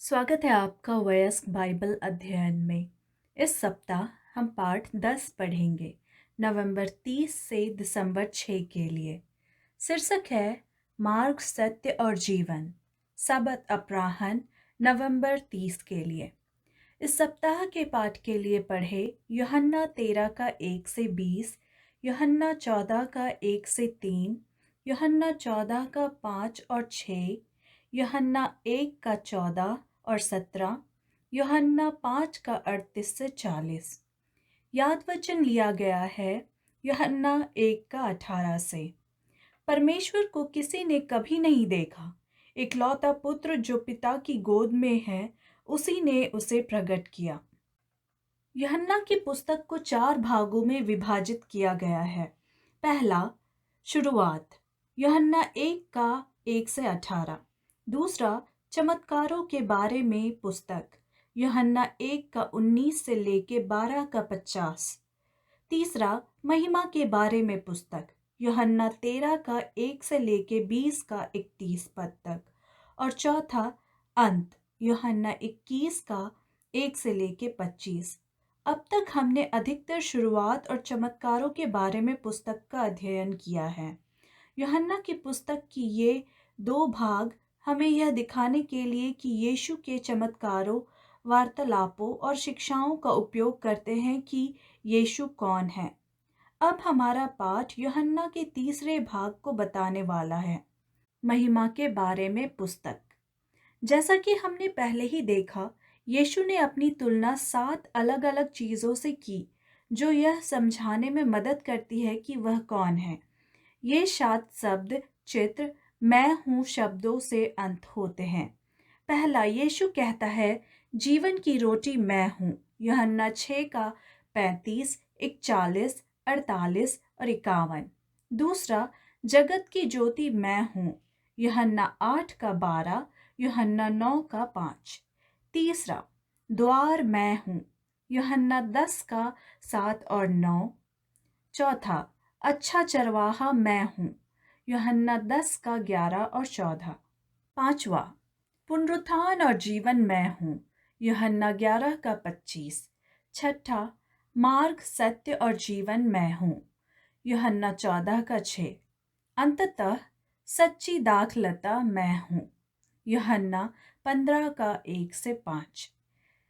स्वागत है आपका वयस्क बाइबल अध्ययन में। इस सप्ताह हम पाठ 10 पढ़ेंगे, नवंबर 30 से दिसंबर 6 के लिए। शीर्षक है मार्ग, सत्य और जीवन। सबत अपराह्न, नवंबर 30 के लिए। इस सप्ताह के पाठ के लिए पढ़े यूहन्ना 13 का 1 से 20, यूहन्ना 14 का 1 से 3, यूहन्ना 14 का 5 और 6, यूहन्ना 1 का 14 और 17, यूहन्ना 5 का 38 से 40। याद वचन लिया गया है यूहन्ना 1 का 18 से। परमेश्वर को किसी ने कभी नहीं देखा, इकलौता पुत्र जो पिता की गोद में है, उसी ने उसे प्रकट किया। यूहन्ना की पुस्तक को 4 भागों में विभाजित किया गया है। पहला, शुरुआत, यूहन्ना 1 का 1 से 18। दूसरा, चमत्कारों के बारे में पुस्तक, यूहन्ना 1 का 19 से लेके 12 का 50। तीसरा, महिमा के बारे में पुस्तक, यूहन्ना 13 का 1 से लेके 20 का 31 पद तक। और चौथा, अंत, यूहन्ना 21 का 1 से लेके 25। अब तक हमने अधिकतर शुरुआत और चमत्कारों के बारे में पुस्तक का अध्ययन किया है। यूहन्ना की पुस्तक की ये 2 भाग हमें यह दिखाने के लिए कि यीशु के चमत्कारों, वार्तालापों और शिक्षाओं का उपयोग करते हैं कि यीशु कौन है। अब हमारा पाठ यूहन्ना के तीसरे भाग को बताने वाला है, महिमा के बारे में पुस्तक। जैसा कि हमने पहले ही देखा, यीशु ने अपनी तुलना 7 अलग अलग चीज़ों से की, जो यह समझाने में मदद करती है कि वह कौन है। ये 7 शब्द, चित्र, मैं हूँ शब्दों से अंत होते हैं। पहला, यीशु कहता है, जीवन की रोटी मैं हूँ, यूहन्ना 6 का 35, 41, 48 और 51। दूसरा, जगत की ज्योति मैं हूँ, यूहन्ना 8 का 12, यूहन्ना 9 का 5। तीसरा, द्वार मैं हूँ, यूहन्ना 10 का 7 और 9। चौथा, अच्छा चरवाहा मैं हूँ, यूहन्ना 10 का 11 और 14। पांचवा, पुनरुत्थान और जीवन मैं हूँ, यूहन्ना 11 का 25। छठा, मार्ग, सत्य और जीवन मैं हूँ, यूहन्ना 14 का 6। अंततः सच्ची दाखलता मैं हूँ, यूहन्ना 15 का 1 से 5।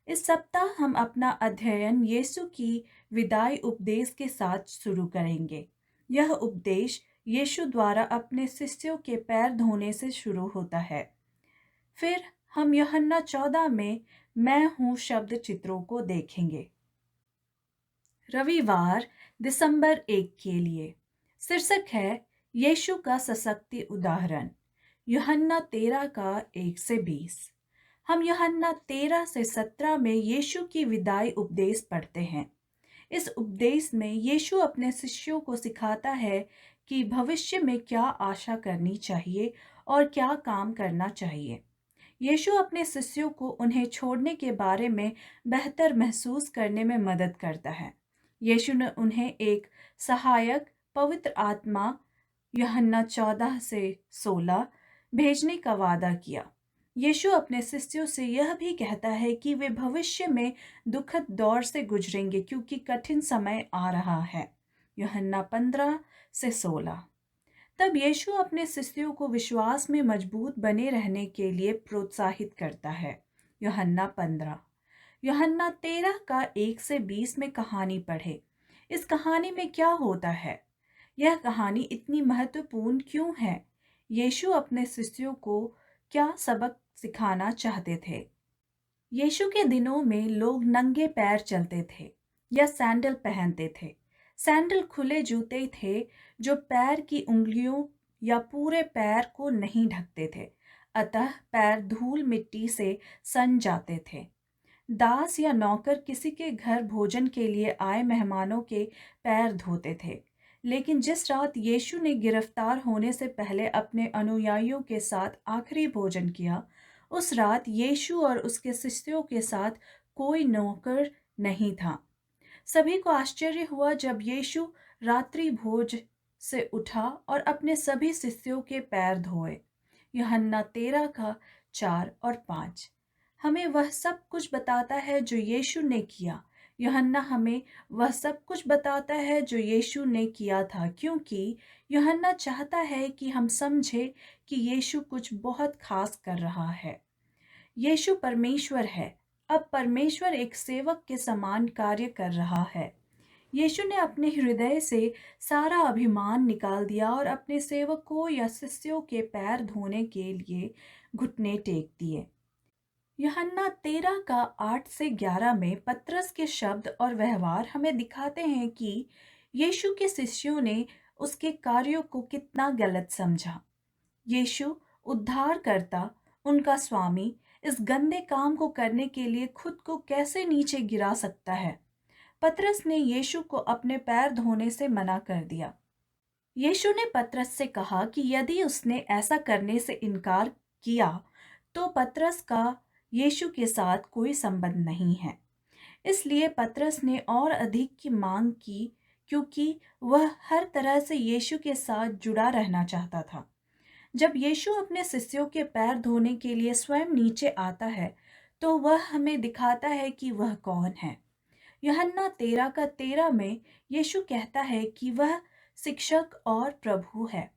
इस सप्ताह हम अपना अध्ययन यीशु की विदाई उपदेश के साथ शुरू करेंगे। यह उपदेश यीशु द्वारा अपने शिष्यों के पैर धोने से शुरू होता है। फिर हम यूहन्ना 14 में मैं हूँ शब्द चित्रों को देखेंगे। रविवार, दिसंबर 1 के लिए शीर्षक है यीशु का सशक्ति उदाहरण, यूहन्ना 13 का 1 से 20। हम यूहन्ना 13 से 17 में यीशु की विदाई उपदेश पढ़ते हैं। इस उपदेश में यीशु अपने शिष्यों को सिखाता है कि भविष्य में क्या आशा करनी चाहिए और क्या काम करना चाहिए। यीशु अपने शिष्यों को उन्हें छोड़ने के बारे में बेहतर महसूस करने में मदद करता है। यीशु ने उन्हें एक सहायक, पवित्र आत्मा, यूहन्ना 14 से 16 भेजने का वादा किया। यीशु अपने शिष्यों से यह भी कहता है कि वे भविष्य में दुखद दौर से गुजरेंगे क्योंकि कठिन समय आ रहा है, यूहन्ना 15 से 16। तब यीशु अपने शिष्यों को विश्वास में मजबूत बने रहने के लिए प्रोत्साहित करता है, यूहन्ना 15। यूहन्ना 13 का 1 से 20 में कहानी पढ़े। इस कहानी में क्या होता है? यह कहानी इतनी महत्वपूर्ण क्यों है? यीशु अपने शिष्यों को क्या सबक सिखाना चाहते थे? यीशु के दिनों में लोग नंगे पैर चलते थे या सैंडल पहनते थे। सैंडल खुले जूते थे जो पैर की उंगलियों या पूरे पैर को नहीं ढकते थे, अतः पैर धूल मिट्टी से सन जाते थे। दास या नौकर किसी के घर भोजन के लिए आए मेहमानों के पैर धोते थे। लेकिन जिस रात यीशु ने गिरफ्तार होने से पहले अपने अनुयायियों के साथ आखिरी भोजन किया, उस रात यीशु और उसके शिष्यों के साथ कोई नौकर नहीं था। सभी को आश्चर्य हुआ जब यीशु रात्रि भोज से उठा और अपने सभी शिष्यों के पैर धोए, यूहन्ना 13 का 4 और 5। हमें वह सब कुछ बताता है जो यीशु ने किया। यूहन्ना हमें वह सब कुछ बताता है जो यीशु ने किया था, क्योंकि यूहन्ना चाहता है कि हम समझें कि यीशु कुछ बहुत खास कर रहा है। यीशु परमेश्वर है। अब परमेश्वर एक सेवक के समान कार्य कर रहा है। यीशु ने अपने हृदय से सारा अभिमान निकाल दिया और अपने सेवकों या शिष्यों के पैर धोने के लिए घुटने टेक दिए। यूहन्ना 13 का 8 से 11 में पतरस के शब्द और व्यवहार हमें दिखाते हैं कि यीशु के शिष्यों ने उसके कार्यों को कितना गलत समझा। यीशु उद्धारकर्ता, उनका स्वामी, इस गंदे काम को करने के लिए खुद को कैसे नीचे गिरा सकता है। पतरस ने यीशु को अपने पैर धोने से मना कर दिया। यीशु ने पतरस से कहा कि यदि उसने ऐसा करने से इनकार किया तो पतरस का यीशु के साथ कोई संबंध नहीं है। इसलिए पतरस ने और अधिक की मांग की, क्योंकि वह हर तरह से यीशु के साथ जुड़ा रहना चाहता था। जब यीशु अपने शिष्यों के पैर धोने के लिए स्वयं नीचे आता है तो वह हमें दिखाता है कि वह कौन है। यूहन्ना 13 का 13 में यीशु कहता है कि वह शिक्षक और प्रभु है।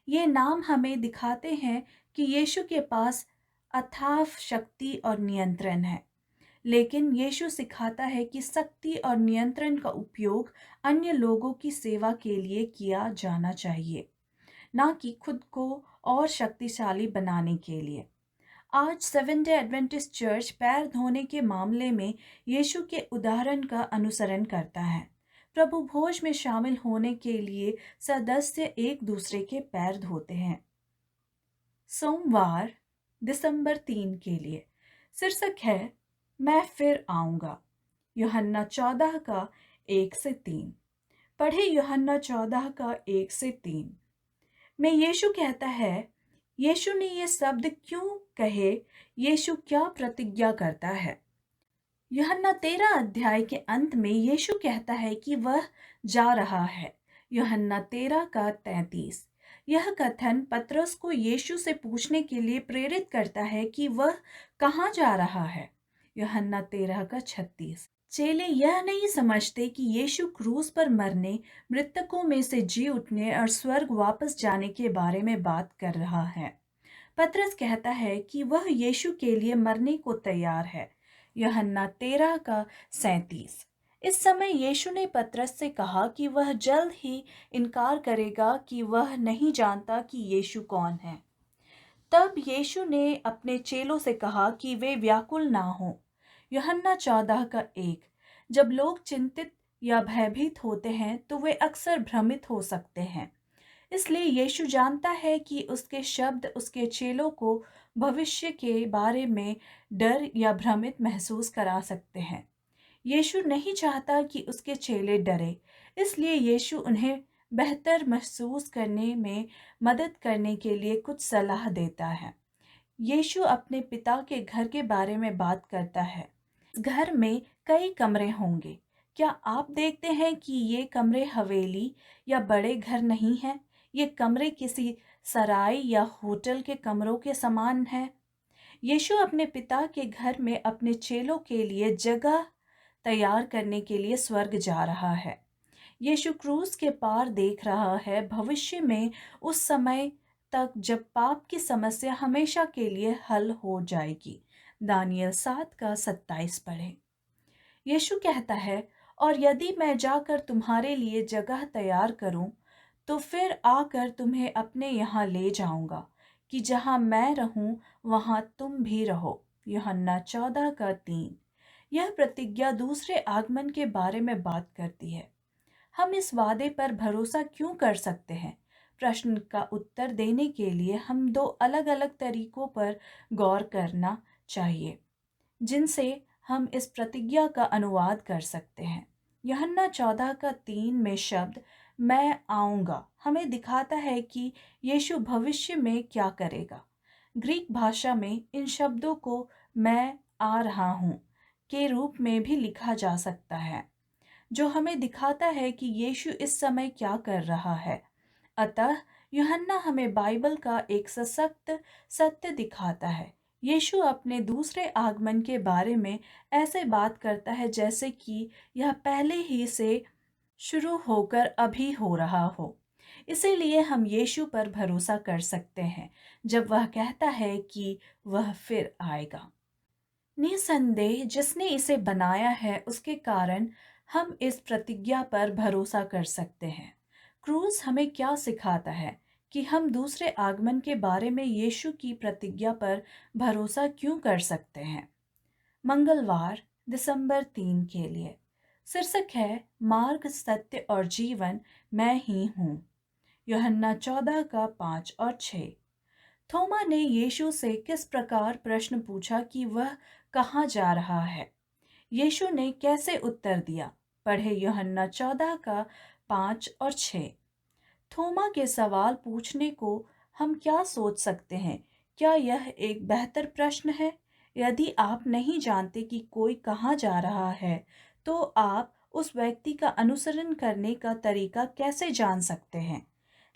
ये नाम हमें दिखाते हैं कि यीशु के पास अथाह शक्ति और नियंत्रण है। लेकिन यीशु सिखाता है कि शक्ति और नियंत्रण का उपयोग अन्य लोगों की सेवा के लिए किया जाना चाहिए, ना कि खुद को और शक्तिशाली बनाने के लिए। आज सेवेंथ डे एडवेंटिस्ट चर्च पैर धोने के मामले में यीशु के उदाहरण का अनुसरण करता है। प्रभु भोज में शामिल होने के लिए सदस्य एक दूसरे के पैर धोते हैं। सोमवार दिसंबर 3 के लिए शीर्षक है मैं फिर आऊंगा। यूहन्ना 14 का 1 से 3। पढ़े यूहन्ना 14 का 1 से 3 में यीशु कहता है, यीशु ने ये शब्द क्यों कहे, यीशु क्या प्रतिज्ञा करता है। यूहन्ना 13 अध्याय के अंत में यीशु कहता है कि वह जा रहा है। यूहन्ना 13 का 33। यह कथन पतरस को यीशु से पूछने के लिए प्रेरित करता है कि वह कहाँ जा रहा है। यूहन्ना 13 का 36। चेले यह नहीं समझते कि यीशु क्रूस पर मरने, मृतकों में से जी उठने और स्वर्ग वापस जाने के बारे में बात कर रहा है। पतरस कहता है कि वह यीशु के लिए मरने को तैयार है। यूहन्ना 13 का 37। इस समय यीशु ने पतरस से कहा कि वह जल्द ही इनकार करेगा कि वह नहीं जानता कि यीशु कौन है। तब यीशु ने अपने चेलों से कहा कि वे व्याकुल ना हों। यूहन्ना 14 का 1। जब लोग चिंतित या भयभीत होते हैं तो वे अक्सर भ्रमित हो सकते हैं। इसलिए यीशु जानता है कि उसके शब्द उसके चेलों को भविष्य के बारे में डर या भ्रमित महसूस करा सकते हैं। यीशु नहीं चाहता कि उसके चेले डरे, इसलिए यीशु उन्हें बेहतर महसूस करने में मदद करने के लिए कुछ सलाह देता है। यीशु अपने पिता के घर के बारे में बात करता है। घर में कई कमरे होंगे। क्या आप देखते हैं कि ये कमरे हवेली या बड़े घर नहीं हैं? ये कमरे किसी सराय या होटल के कमरों के समान हैं। यीशु अपने पिता के घर में अपने चेलों के लिए जगह तैयार करने के लिए स्वर्ग जा रहा है। यीशु क्रूस के पार देख रहा है, भविष्य में उस समय तक जब पाप की समस्या हमेशा के लिए हल हो जाएगी। दानियल 7 का 27 पढ़ें। यीशु कहता है, और यदि मैं जाकर तुम्हारे लिए जगह तैयार करूं, तो फिर आकर तुम्हें अपने यहाँ ले जाऊंगा, कि जहाँ मैं रहूं वहाँ तुम भी रहो। यूहन्ना 14 का 3। यह प्रतिज्ञा दूसरे आगमन के बारे में बात करती है। हम इस वादे पर भरोसा क्यों कर सकते हैं? प्रश्न का उत्तर देने के लिए हम दो अलग अलग तरीकों पर गौर करना चाहिए, जिनसे हम इस प्रतिज्ञा का अनुवाद कर सकते हैं। यूहन्ना 14 का 3 में शब्द मैं आऊँगा हमें दिखाता है कि यीशु भविष्य में क्या करेगा। ग्रीक भाषा में इन शब्दों को मैं आ रहा हूँ के रूप में भी लिखा जा सकता है, जो हमें दिखाता है कि यीशु इस समय क्या कर रहा है। अतः यूहन्ना हमें बाइबल का एक सशक्त सत्य दिखाता है। यीशु अपने दूसरे आगमन के बारे में ऐसे बात करता है जैसे कि यह पहले ही से शुरू होकर अभी हो रहा हो। इसीलिए हम यीशु पर भरोसा कर सकते हैं जब वह कहता है कि वह फिर आएगा। निसंदेह जिसने इसे बनाया है उसके कारण हम इस प्रतिज्ञा पर भरोसा कर सकते हैं। क्रूस हमें क्या सिखाता है कि हम दूसरे आगमन के बारे में यीशु की प्रतिज्ञा पर भरोसा क्यों कर सकते हैं। मंगलवार दिसंबर 3 के लिए शीर्षक है मार्ग सत्य और जीवन मैं ही हूँ। यूहन्ना 14 का 5 और 6। थोमा ने यीशु से किस प्रकार प्रश्न पूछा कि वह कहाँ जा रहा है। यीशु ने कैसे उत्तर दिया। पढ़े यूहन्ना 14 का 5 और 6। थोमा के सवाल पूछने को हम क्या सोच सकते हैं। क्या यह एक बेहतर प्रश्न है। यदि आप नहीं जानते कि कोई कहाँ जा रहा है तो आप उस व्यक्ति का अनुसरण करने का तरीका कैसे जान सकते हैं।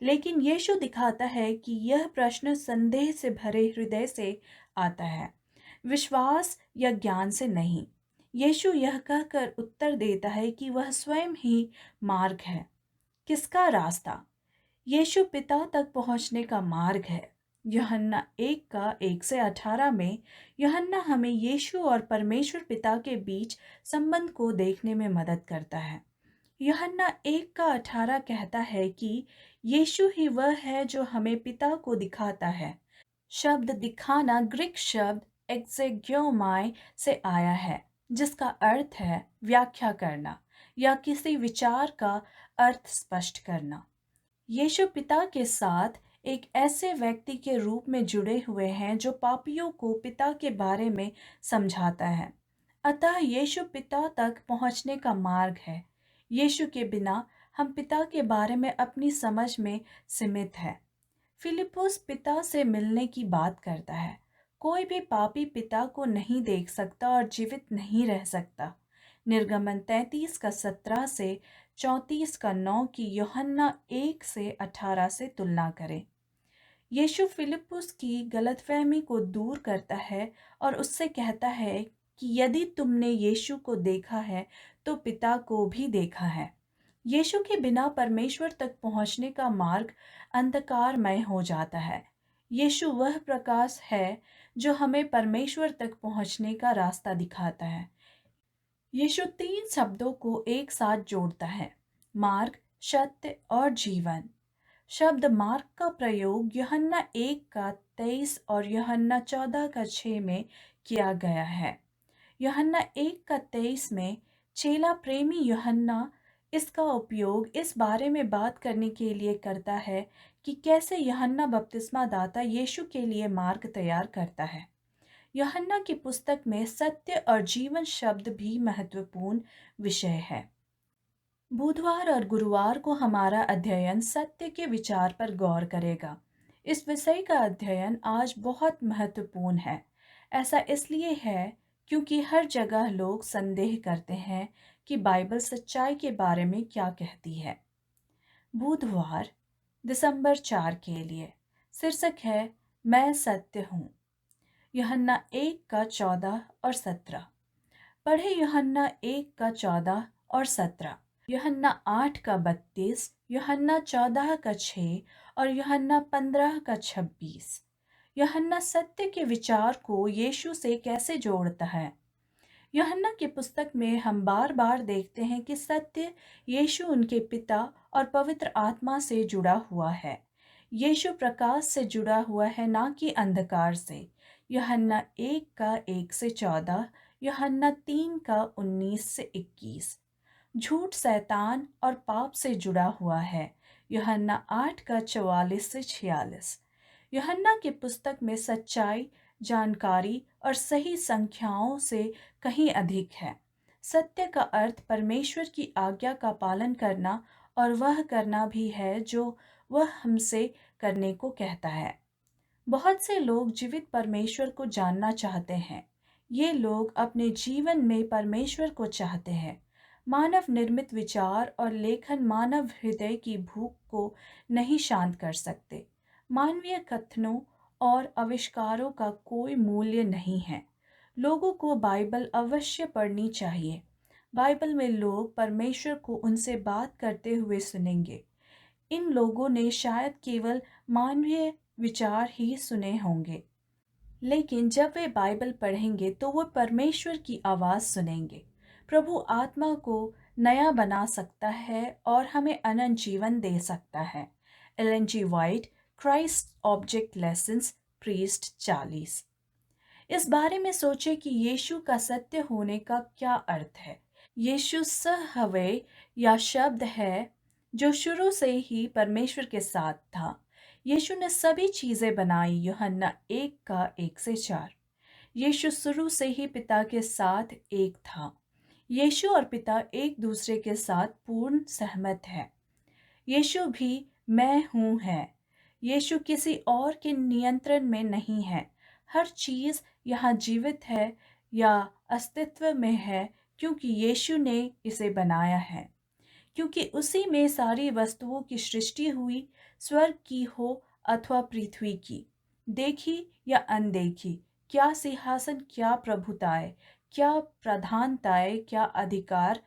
लेकिन यीशु दिखाता है कि यह प्रश्न संदेह से भरे हृदय से आता है, विश्वास या ज्ञान से नहीं। यीशु यह कहकर उत्तर देता है कि वह स्वयं ही मार्ग है। किसका रास्ता। यीशु पिता तक पहुंचने का मार्ग है। यूहन्ना 1 का 1 से 18 में यूहन्ना हमें यीशु और परमेश्वर पिता के बीच संबंध को देखने में मदद करता है। यूहन्ना 1 का 18 कहता है कि यीशु ही वह है जो हमें पिता को दिखाता है। शब्द दिखाना ग्रीक शब्द एक्सेग्योमाई से आया है जिसका अर्थ है व्याख्या करना या किसी विचार का अर्थ स्पष्ट करना। यीशु पिता के साथ एक ऐसे व्यक्ति के रूप में जुड़े हुए हैं जो पापियों को पिता के बारे में समझाता है। अतः यीशु पिता तक पहुंचने का मार्ग है। यीशु के बिना हम पिता के बारे में अपनी समझ में सीमित है। फिलिपुस पिता से मिलने की बात करता है। कोई भी पापी पिता को नहीं देख सकता और जीवित नहीं रह सकता। निर्गमन 33 का 17 से 34 का 9 की यूहन्ना 1 से 18 से तुलना करें। यीशु फिलिपुस की गलतफहमी को दूर करता है और उससे कहता है कि यदि तुमने यीशु को देखा है तो पिता को भी देखा है। यीशु के बिना परमेश्वर तक पहुंचने का मार्ग अंधकारमय हो जाता है। यीशु वह प्रकाश है जो हमें परमेश्वर तक पहुंचने का रास्ता दिखाता है। यीशु 3 शब्दों को एक साथ जोड़ता है, मार्ग, सत्य और जीवन। शब्द मार्ग का प्रयोग यूहन्ना 1 का 23 और यूहन्ना 14 का 6 में किया गया है। यूहन्ना 1 का 23 में चेला प्रेमी यूहन्ना इसका उपयोग इस बारे में बात करने के लिए करता है कि कैसे यूहन्ना बपतिस्मा दाता यीशु के लिए मार्ग तैयार करता है। यूहन्ना की पुस्तक में सत्य और जीवन शब्द भी महत्वपूर्ण विषय है। बुधवार और गुरुवार को हमारा अध्ययन सत्य के विचार पर गौर करेगा। इस विषय का अध्ययन आज बहुत महत्वपूर्ण है। ऐसा इसलिए है क्योंकि हर जगह लोग संदेह करते हैं कि बाइबल सच्चाई के बारे में क्या कहती है। बुधवार दिसंबर 4 के लिए शीर्षक है मैं सत्य हूँ। यूहन्ना 1 का 14 और 17। पढ़े यूहन्ना 1 का 14 और 17, यूहन्ना 8 का 32, यूहन्ना 14 का 6 और यूहन्ना 15 का 26। यूहन्ना सत्य के विचार को यीशु से कैसे जोड़ता है। यूहन्ना की पुस्तक में हम बार बार देखते हैं कि सत्य यीशु उनके पिता और पवित्र आत्मा से जुड़ा हुआ है। यीशु प्रकाश से जुड़ा हुआ है, ना कि अंधकार से। यूहन्ना 1 का 1 से 14, यूहन्ना 3 का 19 से 21। झूठ शैतान और पाप से जुड़ा हुआ है। यूहन्ना 8 का 44 से 46। यूहन्ना की पुस्तक में सच्चाई, जानकारी और सही संख्याओं से कहीं अधिक है। सत्य का अर्थ परमेश्वर की आज्ञा का पालन करना और वह करना भी है जो वह हमसे करने को कहता है। बहुत से लोग जीवित परमेश्वर को जानना चाहते हैं। ये लोग अपने जीवन में परमेश्वर को चाहते हैं। मानव निर्मित विचार और लेखन मानव हृदय की भूख को नहीं शांत कर सकते। मानवीय कथनों और आविष्कारों का कोई मूल्य नहीं है। लोगों को बाइबल अवश्य पढ़नी चाहिए। बाइबल में लोग परमेश्वर को उनसे बात करते हुए सुनेंगे। इन लोगों ने शायद केवल मानवीय विचार ही सुने होंगे, लेकिन जब वे बाइबल पढ़ेंगे तो वो परमेश्वर की आवाज़ सुनेंगे। प्रभु आत्मा को नया बना सकता है और हमें अनंत जीवन दे सकता है। Ellen G White, Christ object lessons, प्रीस्ट 40। इस बारे में सोचे कि यीशु का सत्य होने का क्या अर्थ है। यीशु सहवे या शब्द है जो शुरू से ही परमेश्वर के साथ था। यीशु ने सभी चीजें बनाई, यूहन्ना 1:1-4। यीशु शुरू से ही पिता के साथ एक था। यीशु और पिता एक दूसरे के साथ पूर्ण सहमत है। यीशु भी मैं हूँ है। यीशु किसी और के नियंत्रण में नहीं है। हर चीज यहाँ जीवित है या अस्तित्व में है क्योंकि यीशु ने इसे बनाया है। क्योंकि उसी में सारी वस्तुओं की सृष्टि हुई, स्वर्ग की हो अथवा पृथ्वी की, देखी या अनदेखी, क्या सिंहासन, क्या प्रभुताएं, क्या प्रधानताएं, क्या अधिकार,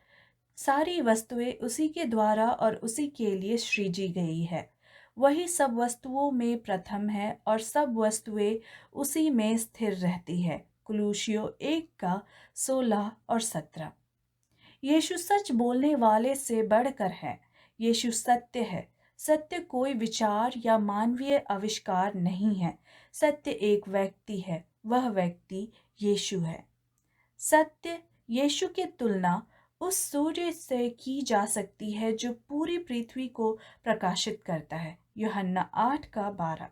सारी वस्तुएं उसी के द्वारा और उसी के लिए सृजी गई है। वही सब वस्तुओं में प्रथम है और सब वस्तुएं उसी में स्थिर रहती है। कुलूसियों 1:16-17। यीशु सच बोलने वाले से बढ़कर है। यीशु सत्य है। सत्य कोई विचार या मानवीय आविष्कार नहीं है। सत्य एक व्यक्ति है। वह व्यक्ति यीशु है। सत्य यीशु की तुलना उस सूर्य से की जा सकती है जो पूरी पृथ्वी को प्रकाशित करता है। यूहन्ना 8:12।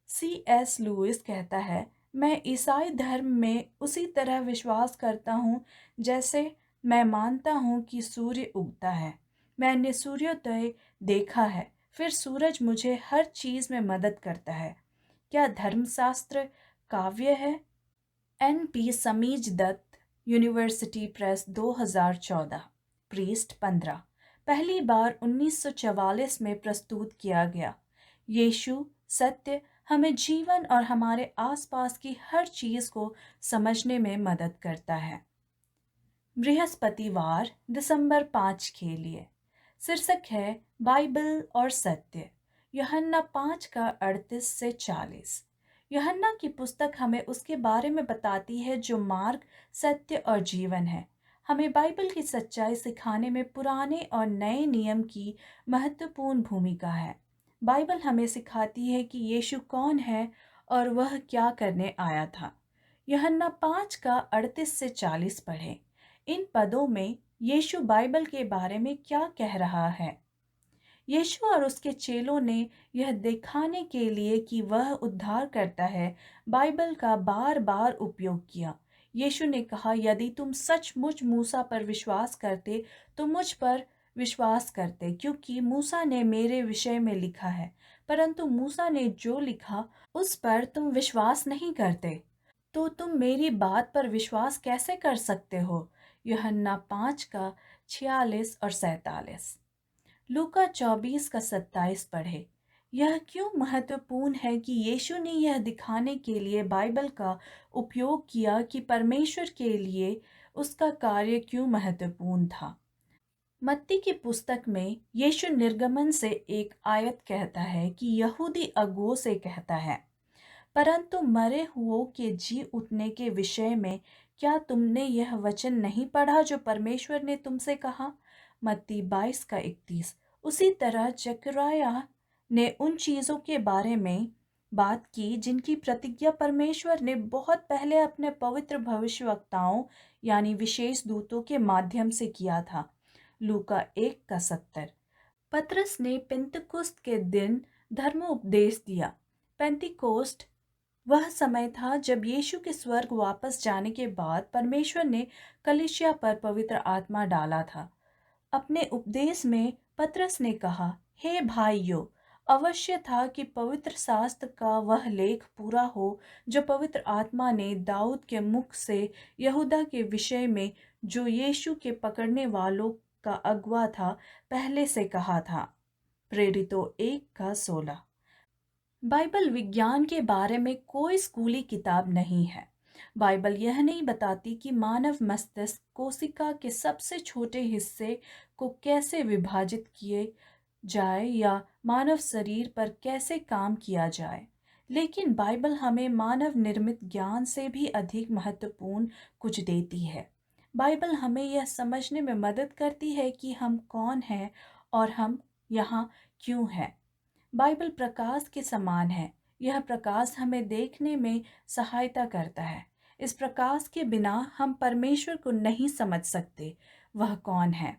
C.S. लुइस कहता है, मैं ईसाई धर्म में उसी तरह विश्वास करता हूँ जैसे मैं मानता हूँ कि सूर्य उगता है। मैंने सूर्योदय देखा है, फिर सूरज मुझे हर चीज में मदद करता है। क्या धर्मशास्त्र काव्य है? N.P. समीज दत्त, यूनिवर्सिटी प्रेस, 2014। प्रीस्ट 15। पहली बार 1944 में प्रस्तुत किया गया। यीशु सत्य हमें जीवन और हमारे आसपास की हर चीज को समझने में मदद करता है। बृहस्पतिवार दिसंबर 5 के लिए शीर्षक है बाइबल और सत्य। यूहन्ना 5:38-40। यूहन्ना की पुस्तक हमें उसके बारे में बताती है जो मार्ग, सत्य और जीवन है। हमें बाइबल की सच्चाई सिखाने में पुराने और नए नियम की महत्वपूर्ण भूमिका है। बाइबल हमें सिखाती है कि यीशु कौन है और वह क्या करने आया था। यूहन्ना 5:38-40 पढ़ें। इन पदों में यीशु बाइबल के बारे में क्या कह रहा है? यीशु और उसके चेलों ने यह दिखाने के लिए कि वह उद्धार करता है, बाइबल का बार बार उपयोग किया। यीशु ने कहा, यदि तुम सचमुच मूसा पर विश्वास करते तो मुझ पर विश्वास करते, क्योंकि मूसा ने मेरे विषय में लिखा है। परंतु मूसा ने जो लिखा उस पर तुम विश्वास नहीं करते, तो तुम मेरी बात पर विश्वास कैसे कर सकते हो? यूहन्ना 5:46-47। लूका 24:27 पढ़े। यह क्यों महत्वपूर्ण है कि यीशु ने यह दिखाने के लिए बाइबल का उपयोग किया कि परमेश्वर के लिए उसका कार्य क्यों महत्वपूर्ण था। मत्ती की पुस्तक में यीशु निर्गमन से एक आयत कहता है कि यहूदी अगुओं से कहता है, परंतु मरे हुओं के जी उठने के विषय में क्या तुमने यह वचन नहीं पढ़ा जो परमेश्वर ने तुमसे कहा? मत्ती 22:31। उसी तरह जकरिया ने उन चीज़ों के बारे में बात की जिनकी प्रतिज्ञा परमेश्वर ने बहुत पहले अपने पवित्र भविष्यवक्ताओं यानी विशेष दूतों के माध्यम से किया था। लूका 1:70। पतरस ने पेंतकुस्त के दिन धर्मोपदेश दिया। पेंतिकोस्ट वह समय था जब यीशु के स्वर्ग वापस जाने के बाद परमेश्वर ने कलीसिया पर पवित्र आत्मा डाला था। अपने उपदेश में पतरस ने कहा, हे भाइयों, अवश्य था कि पवित्र शास्त्र का वह लेख पूरा हो जो पवित्र आत्मा ने दाऊद के मुख से यहूदा के विषय में, जो यीशु के पकड़ने वालों का अगुआ था, पहले से कहा था। प्रेरितों 1:16। बाइबल विज्ञान के बारे में कोई स्कूली किताब नहीं है। बाइबल यह नहीं बताती कि मानव मस्तिष्क कोशिका के सबसे छोटे हिस्से को कैसे विभाजित किए जाए या मानव शरीर पर कैसे काम किया जाए। लेकिन बाइबल हमें मानव निर्मित ज्ञान से भी अधिक महत्वपूर्ण कुछ देती है। बाइबल हमें यह समझने में मदद करती है कि हम कौन हैं और हम यहाँ क्यों हैं। बाइबल प्रकाश के समान है। यह प्रकाश हमें देखने में सहायता करता है। इस प्रकाश के बिना हम परमेश्वर को नहीं समझ सकते। वह कौन है,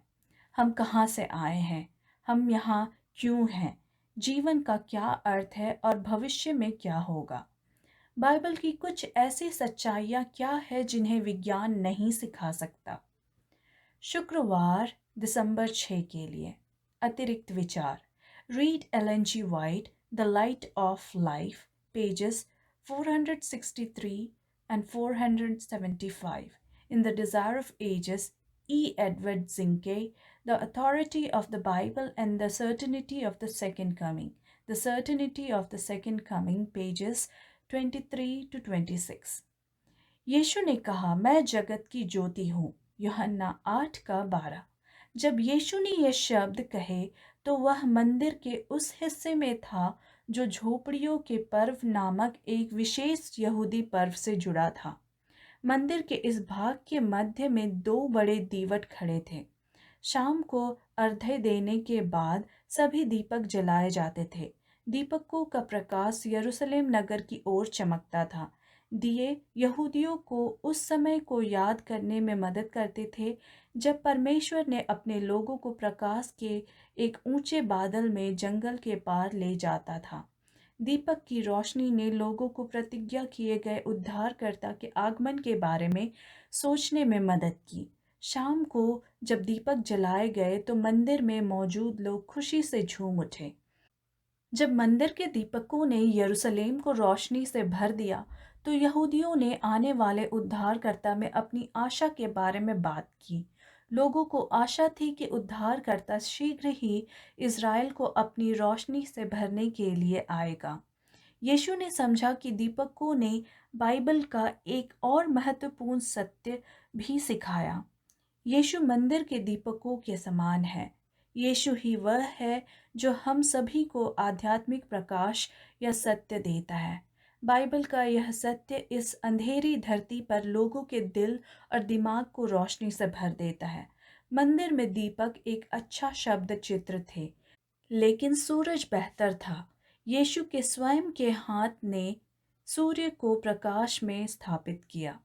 हम कहाँ से आए हैं, हम यहाँ क्यों हैं, जीवन का क्या अर्थ है और भविष्य में क्या होगा। बाइबल की कुछ ऐसी सच्चाइयाँ क्या है जिन्हें विज्ञान नहीं सिखा सकता। शुक्रवार दिसंबर 6 के लिए अतिरिक्त विचार। Read Ellen G White the light of life, pages 463 and 475. In the Desire of Ages, E. Edward Zinke, The Authority of the Bible and the Certainty of the Second Coming. The Certainty of the Second Coming, pages 23 to 26. यीशु ने कहा, मैं जगत की ज्योति हूँ। यूहन्ना 8:12। जब यीशु ने यह शब्द कहे तो वह मंदिर के उस हिस्से में था जो झोपड़ियों के पर्व नामक एक विशेष यहूदी पर्व से जुड़ा था। मंदिर के इस भाग के मध्य में दो बड़े दीवट खड़े थे। शाम को अर्घ्य देने के बाद सभी दीपक जलाए जाते थे। दीपकों का प्रकाश यरूशलेम नगर की ओर चमकता था। दिए यहूदियों को उस समय को याद करने में मदद करते थे जब परमेश्वर ने अपने लोगों को प्रकाश के एक ऊंचे बादल में जंगल के पार ले जाता था। दीपक की रोशनी ने लोगों को प्रतिज्ञा किए गए उद्धारकर्ता के आगमन के बारे में सोचने में मदद की। शाम को जब दीपक जलाए गए तो मंदिर में मौजूद लोग खुशी से झूम उठे। जब मंदिर के दीपकों ने यरूशलेम को रोशनी से भर दिया तो यहूदियों ने आने वाले उद्धारकर्ता में अपनी आशा के बारे में बात की। लोगों को आशा थी कि उद्धारकर्ता शीघ्र ही इज़राइल को अपनी रोशनी से भरने के लिए आएगा। यीशु ने समझा कि दीपकों ने बाइबल का एक और महत्वपूर्ण सत्य भी सिखाया। यीशु मंदिर के दीपकों के समान है। यीशु ही वह है जो हम सभी को आध्यात्मिक प्रकाश या सत्य देता है। बाइबल का यह सत्य इस अंधेरी धरती पर लोगों के दिल और दिमाग को रोशनी से भर देता है। मंदिर में दीपक एक अच्छा शब्द चित्र थे, लेकिन सूरज बेहतर था। यीशु के स्वयं के हाथ ने सूर्य को प्रकाश में स्थापित किया।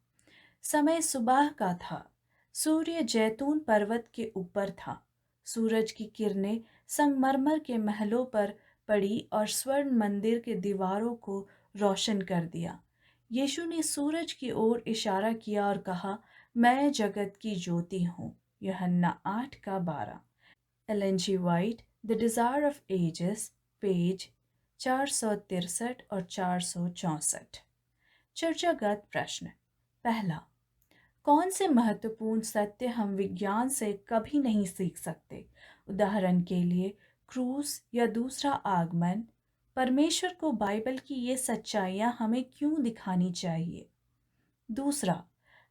समय सुबह का था। सूर्य जैतून पर्वत के ऊपर था। सूरज की किरणें संगमरमर के महलों पर पड़ी और स्वर्ण मंदिर के दीवारों को रोशन कर दिया। यीशु ने सूरज की ओर इशारा किया और कहा, मैं जगत की ज्योति हूँ। यूहन्ना 8:12। Ellen G White, the desire of ages, page 463 और 464। चर्चागत प्रश्न। पहला, कौन से महत्वपूर्ण सत्य हम विज्ञान से कभी नहीं सीख सकते? उदाहरण के लिए क्रूस या दूसरा आगमन। परमेश्वर को बाइबल की ये सच्चाइयाँ हमें क्यों दिखानी चाहिए? दूसरा,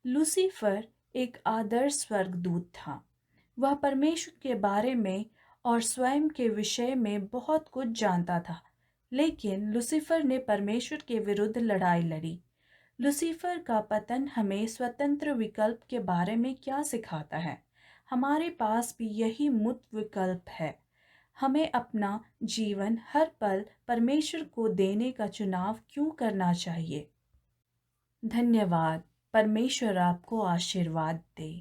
लूसीफर एक आदर्श स्वर्गदूत था। वह परमेश्वर के बारे में और स्वयं के विषय में बहुत कुछ जानता था, लेकिन लूसीफर ने परमेश्वर के विरुद्ध लड़ाई लड़ी। लूसीफर का पतन हमें स्वतंत्र विकल्प के बारे में क्या सिखाता है? हमारे पास भी यही मुक्त विकल्प है। हमें अपना जीवन हर पल परमेश्वर को देने का चुनाव क्यों करना चाहिए? धन्यवाद। परमेश्वर आपको आशीर्वाद दे।